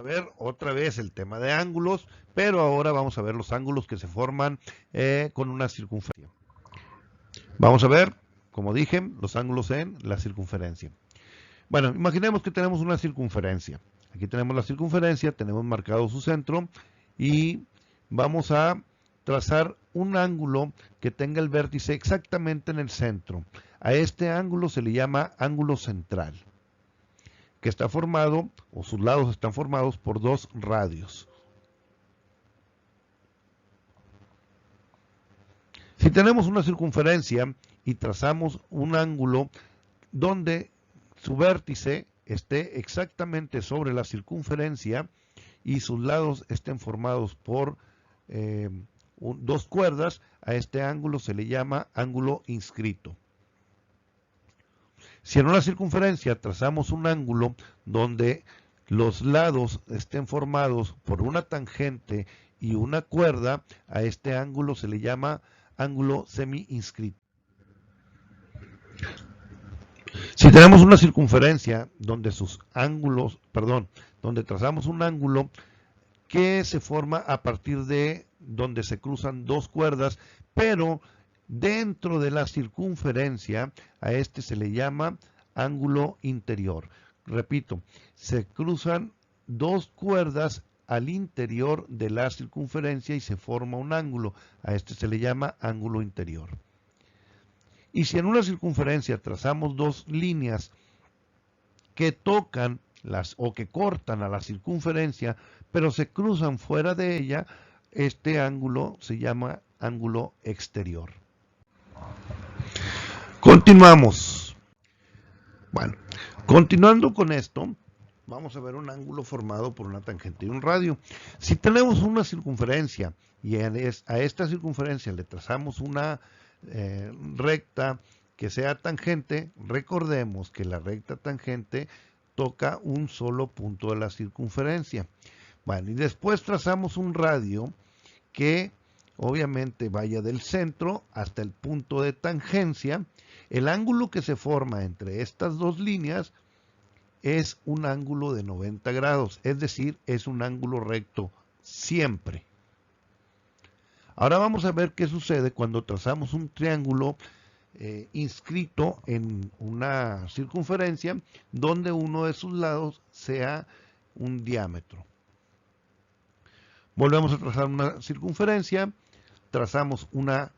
A ver otra vez el tema de ángulos, pero ahora vamos a ver los ángulos que se forman con una circunferencia. Vamos a ver, como dije, los ángulos en la circunferencia. Bueno, imaginemos que tenemos una circunferencia. Aquí tenemos la circunferencia, tenemos marcado su centro y vamos a trazar un ángulo que tenga el vértice exactamente en el centro. A este ángulo se le llama ángulo central, que está formado, o sus lados están formados por dos radios. Si tenemos una circunferencia y trazamos un ángulo donde su vértice esté exactamente sobre la circunferencia y sus lados estén formados por dos cuerdas, a este ángulo se le llama ángulo inscrito. Si en una circunferencia trazamos un ángulo donde los lados estén formados por una tangente y una cuerda, a este ángulo se le llama ángulo semi-inscrito. Si tenemos una circunferencia donde sus ángulos, donde trazamos un ángulo que se forma a partir de donde se cruzan dos cuerdas, pero dentro de la circunferencia, a este se le llama ángulo interior. Repito, se cruzan dos cuerdas al interior de la circunferencia y se forma un ángulo. A este se le llama ángulo interior. Y si en una circunferencia trazamos dos líneas que tocan o que cortan a la circunferencia, pero se cruzan fuera de ella, este ángulo se llama ángulo exterior. Continuamos. Bueno, continuando con esto, vamos a ver un ángulo formado por una tangente y un radio. Si tenemos una circunferencia y a esta circunferencia le trazamos una recta que sea tangente, recordemos que la recta tangente toca un solo punto de la circunferencia. Bueno, y después trazamos un radio que obviamente vaya del centro hasta el punto de tangencia. El ángulo que se forma entre estas dos líneas es un ángulo de 90 grados, es decir, es un ángulo recto siempre. Ahora vamos a ver qué sucede cuando trazamos un triángulo inscrito en una circunferencia donde uno de sus lados sea un diámetro. Volvemos a trazar una circunferencia, trazamos una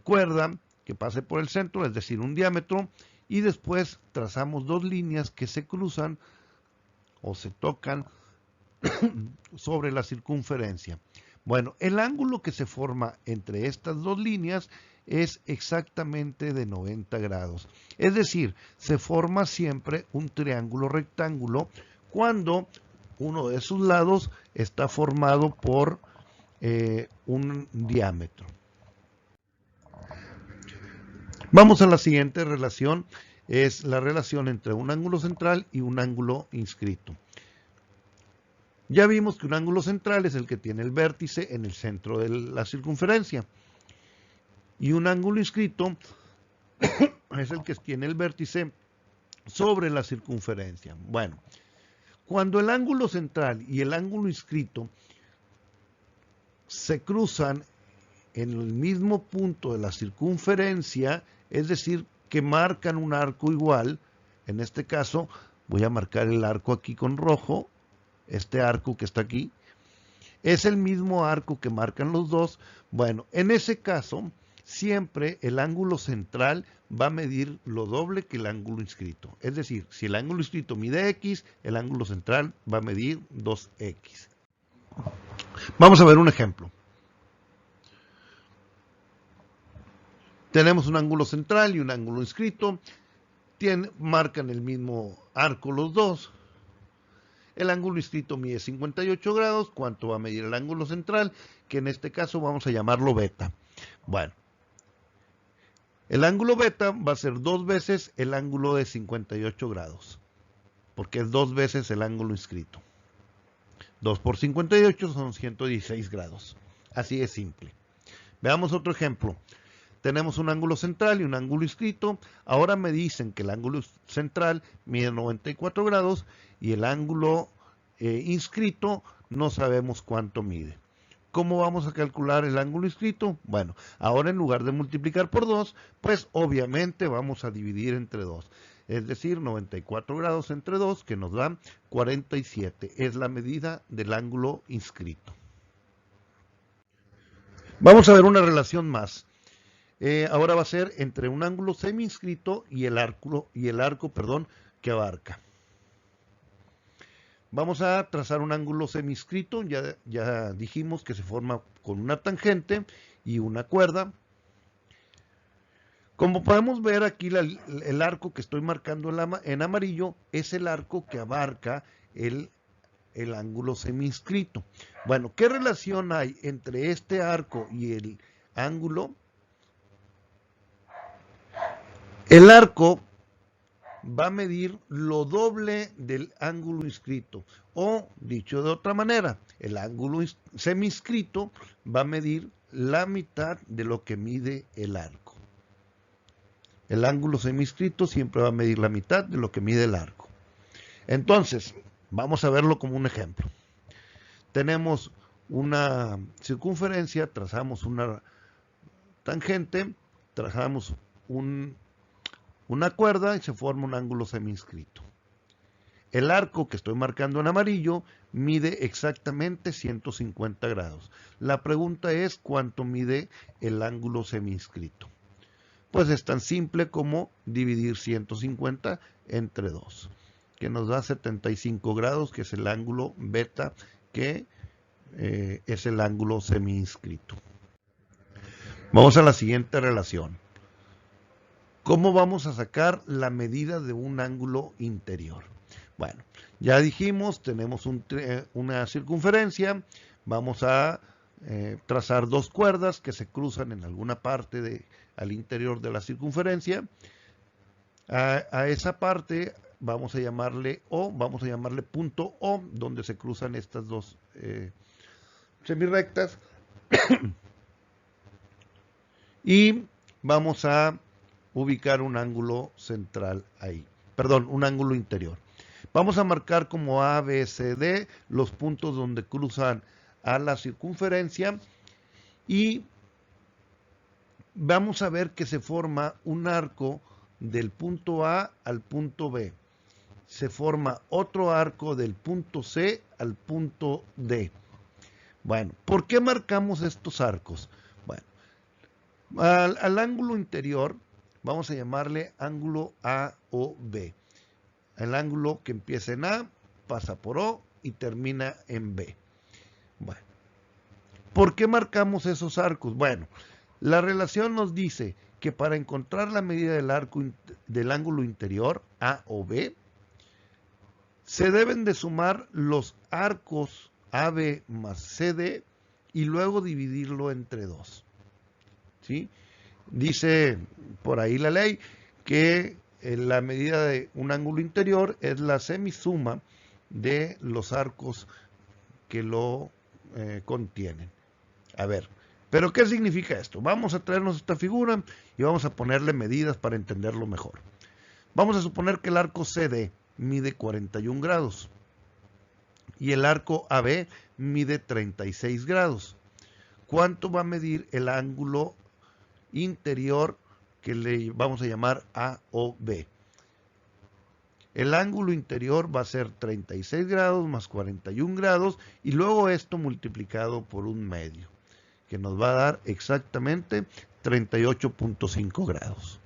cuerda que pase por el centro, es decir, un diámetro, y después trazamos dos líneas que se cruzan o se tocan sobre la circunferencia. Bueno, el ángulo que se forma entre estas dos líneas es exactamente de 90 grados. Es decir, se forma siempre un triángulo rectángulo cuando uno de sus lados está formado por un diámetro. Vamos a la siguiente relación, es la relación entre un ángulo central y un ángulo inscrito. Ya vimos que un ángulo central es el que tiene el vértice en el centro de la circunferencia. Y un ángulo inscrito es el que tiene el vértice sobre la circunferencia. Bueno, cuando el ángulo central y el ángulo inscrito se cruzan en el mismo punto de la circunferencia, es decir, que marcan un arco igual, en este caso voy a marcar el arco aquí con rojo, este arco que está aquí, es el mismo arco que marcan los dos. Bueno, en ese caso, siempre el ángulo central va a medir lo doble que el ángulo inscrito. Es decir, si el ángulo inscrito mide X, el ángulo central va a medir 2X. Vamos a ver un ejemplo. Tenemos un ángulo central y un ángulo inscrito. Marcan el mismo arco los dos. El ángulo inscrito mide 58 grados. ¿Cuánto va a medir el ángulo central? Que en este caso vamos a llamarlo beta. Bueno, el ángulo beta va a ser 2 veces el ángulo de 58 grados. Porque es 2 veces el ángulo inscrito. 2 por 58 son 116 grados. Así es simple. Veamos otro ejemplo. Tenemos un ángulo central y un ángulo inscrito. Ahora me dicen que el ángulo central mide 94 grados y el ángulo inscrito no sabemos cuánto mide. ¿Cómo vamos a calcular el ángulo inscrito? Bueno, ahora en lugar de multiplicar por 2, pues obviamente vamos a dividir entre 2. Es decir, 94 grados entre 2, que nos da 47. Es la medida del ángulo inscrito. Vamos a ver una relación más. Ahora va a ser entre un ángulo semi-inscrito y el arco, que abarca. Vamos a trazar un ángulo semi-inscrito, ya dijimos que se forma con una tangente y una cuerda. Como podemos ver aquí, el arco que estoy marcando en amarillo es el arco que abarca el ángulo semi-inscrito. Bueno, ¿qué relación hay entre este arco y el ángulo? El arco va a medir lo doble del ángulo inscrito, o dicho de otra manera, el ángulo semi-inscrito va a medir la mitad de lo que mide el arco. El ángulo semi-inscrito siempre va a medir la mitad de lo que mide el arco. Entonces, vamos a verlo como un ejemplo. Tenemos una circunferencia, trazamos una tangente, trazamos una cuerda y se forma un ángulo semi-inscrito. El arco que estoy marcando en amarillo mide exactamente 150 grados. La pregunta es ¿cuánto mide el ángulo semi-inscrito? Pues es tan simple como dividir 150 entre 2, que nos da 75 grados, que es el ángulo beta, que es el ángulo semi-inscrito. Vamos a la siguiente relación. ¿Cómo vamos a sacar la medida de un ángulo interior? Bueno, ya dijimos, tenemos una circunferencia, vamos a trazar dos cuerdas que se cruzan en alguna parte al interior de la circunferencia. A esa parte vamos a llamarle O, vamos a llamarle punto O, donde se cruzan estas dos semirrectas. Y vamos a ubicar un ángulo central ahí, perdón, un ángulo interior. Vamos a marcar como A, B, C, D los puntos donde cruzan a la circunferencia y vamos a ver que se forma un arco del punto A al punto B. Se forma otro arco del punto C al punto D. Bueno, ¿por qué marcamos estos arcos? Bueno, al ángulo interior vamos a llamarle ángulo A o B. El ángulo que empieza en A, pasa por O y termina en B. Bueno, ¿por qué marcamos esos arcos? Bueno, la relación nos dice que para encontrar la medida del ángulo interior, A o B, se deben de sumar los arcos AB más CD y luego dividirlo entre 2. ¿Sí? Dice por ahí la ley que la medida de un ángulo interior es la semisuma de los arcos que lo contienen. A ver, ¿pero qué significa esto? Vamos a traernos esta figura y vamos a ponerle medidas para entenderlo mejor. Vamos a suponer que el arco CD mide 41 grados y el arco AB mide 36 grados. ¿Cuánto va a medir el ángulo interior que le vamos a llamar A o B? El ángulo interior va a ser 36 grados más 41 grados y luego esto multiplicado por un medio, que nos va a dar exactamente 38.5 grados.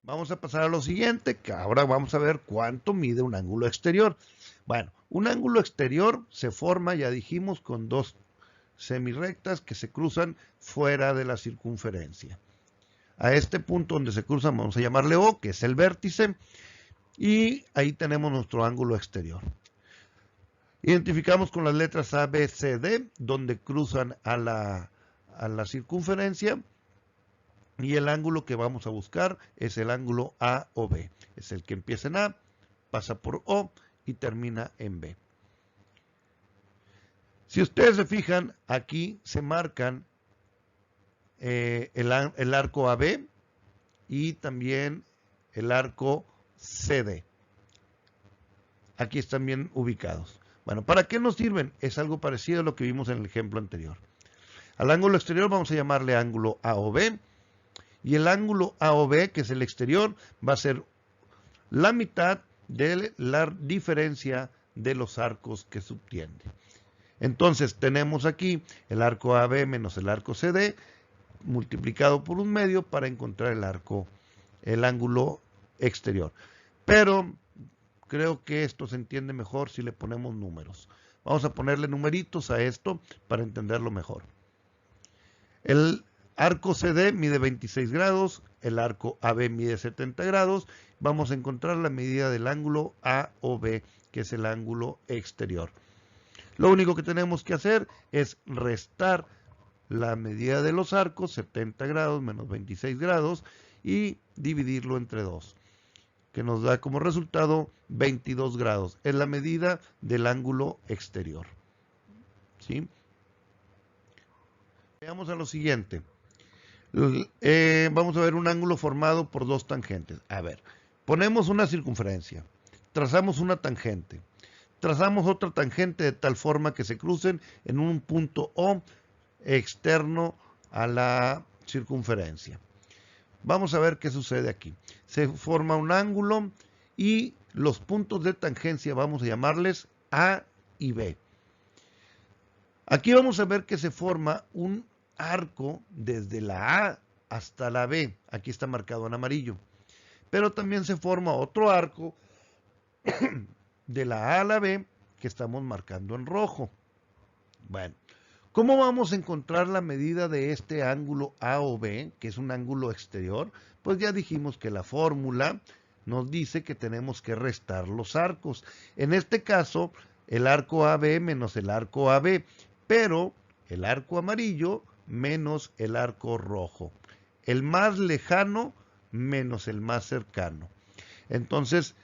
Vamos a pasar a lo siguiente, que ahora vamos a ver cuánto mide un ángulo exterior. Bueno, un ángulo exterior se forma, ya dijimos, con dos semirrectas que se cruzan fuera de la circunferencia. A este punto donde se cruzan vamos a llamarle O, que es el vértice, y ahí tenemos nuestro ángulo exterior. Identificamos con las letras A, B, C, D, donde cruzan a la circunferencia, y el ángulo que vamos a buscar es el ángulo A o B. Es el que empieza en A, pasa por O y termina en B. Si ustedes se fijan, aquí se marcan el arco AB y también el arco CD. aquí están bien ubicados. Bueno, ¿para qué nos sirven? Es algo parecido a lo que vimos en el ejemplo anterior. Al ángulo exterior vamos a llamarle ángulo AOB, y el ángulo AOB, que es el exterior, va a ser la mitad de la diferencia de los arcos que subtiende. Entonces tenemos aquí el arco AB menos el arco CD multiplicado por 1/2 para encontrar el ángulo exterior. Pero creo que esto se entiende mejor si le ponemos números. Vamos a ponerle numeritos a esto para entenderlo mejor. El arco CD mide 26 grados, el arco AB mide 70 grados. Vamos a encontrar la medida del ángulo AOB, que es el ángulo exterior. Lo único que tenemos que hacer es restar la medida de los arcos, 70 grados menos 26 grados, y dividirlo entre 2, que nos da como resultado 22 grados. Es la medida del ángulo exterior. ¿Sí? Veamos a lo siguiente. Vamos a ver un ángulo formado por dos tangentes. A ver, ponemos una circunferencia, trazamos una tangente, trazamos otra tangente de tal forma que se crucen en un punto O externo a la circunferencia. Vamos a ver qué sucede aquí. Se forma un ángulo y los puntos de tangencia vamos a llamarles A y B. Aquí vamos a ver que se forma un arco desde la A hasta la B. Aquí está marcado en amarillo. Pero también se forma otro arco de la A a la B que estamos marcando en rojo. Bueno, ¿cómo vamos a encontrar la medida de este ángulo AOB, que es un ángulo exterior? Pues ya dijimos que la fórmula nos dice que tenemos que restar los arcos. En este caso, el arco AB menos el arco AB, pero el arco amarillo menos el arco rojo. El más lejano menos el más cercano. Entonces,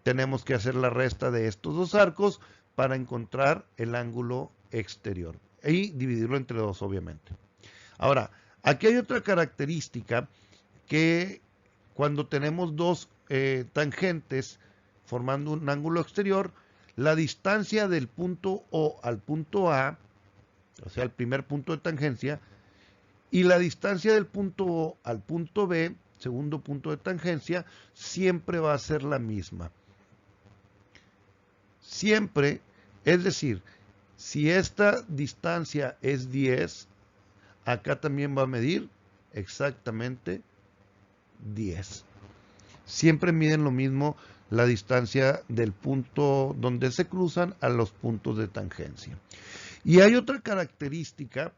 tenemos que hacer la resta de estos dos arcos para encontrar el ángulo exterior y dividirlo entre 2, obviamente. Ahora, aquí hay otra característica que cuando tenemos dos tangentes formando un ángulo exterior, la distancia del punto O al punto A, o sea, el primer punto de tangencia, y la distancia del punto O al punto B, segundo punto de tangencia, siempre va a ser la misma. Siempre, es decir, si esta distancia es 10, acá también va a medir exactamente 10. Siempre miden lo mismo la distancia del punto donde se cruzan a los puntos de tangencia. Y hay otra característica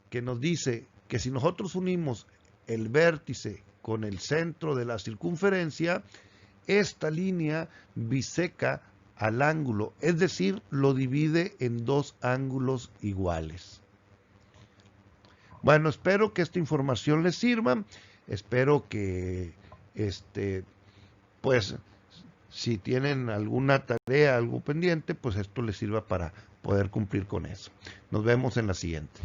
que nos dice que si nosotros unimos el vértice con el centro de la circunferencia, esta línea biseca al ángulo, es decir, lo divide en dos ángulos iguales. Bueno, espero que esta información les sirva. Espero que, pues, si tienen alguna tarea, algo pendiente, pues esto les sirva para poder cumplir con eso. Nos vemos en la siguiente.